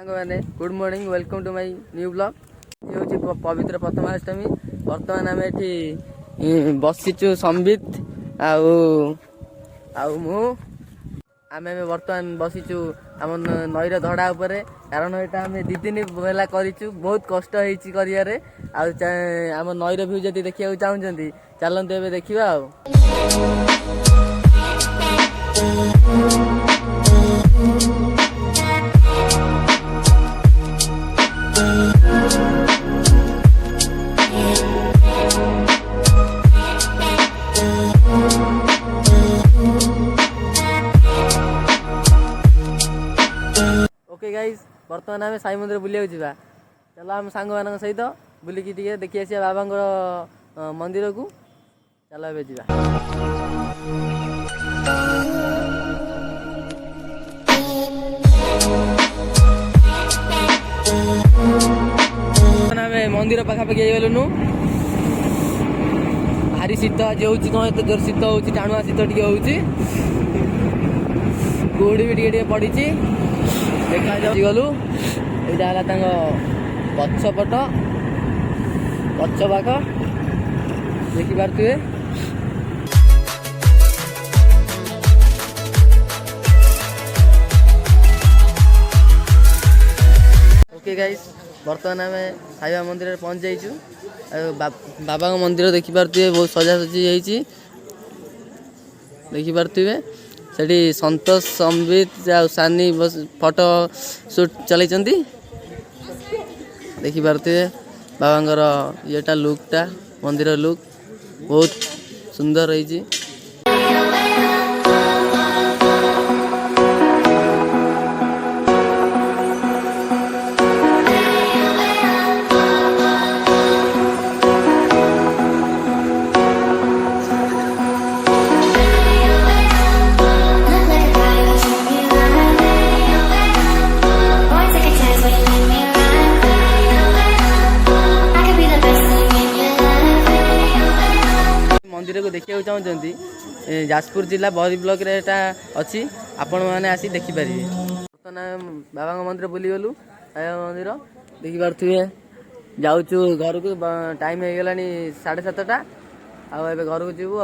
मैंने good morning welcome to my new blog. ये हूँ पवित्र प्रथमाष्टमी। बर्तमान आम ये बसीचु संबित आम बर्तमान बसीचु आम नईर धड़ा उपरे कारण यहाँ आम 2 दिन बेला करूँ बहुत कष्ट होइए आम नईर भ्यू जब देखा चाहते चलते ए देखा ओके गाइस बर्तमान आम साई मंदिर बुलिया जा चलो आम सांग मान सहित बुलिकी देखी आस बाबा मंदिर को चलो ए जा मंदिर पाखापाखि गलुनु भारी शीत आज हूँ कौन एत जोर शीत हो टाणुआ शीत टे हो कुहुड़ी भी टे पड़ी देखा गलु यहाँ पछपट पछ पाख देखिपे ओके गाइस बर्तमान आम साईबा मंदिर पहुँच जाइचु बाबा मंदिर देखिपे बहुत सजासजी देखिपे सेठी संतोष संबित सानी फोटो शूट चल देखिपे बाबा येटा लुकटा मंदिर लुक बहुत सुंदर रही। मंदिर को देखा चाहते जाजपुर जिला बहरी ब्लॉक रे अच्छी आपण मैंने आसी देखिपारे। बर्तमान बाबा मंदिर बुली गलु साईबा मंदिर देखिपे जाऊँ घर को टाइम हो गला 7:30 आ घर को जीवु।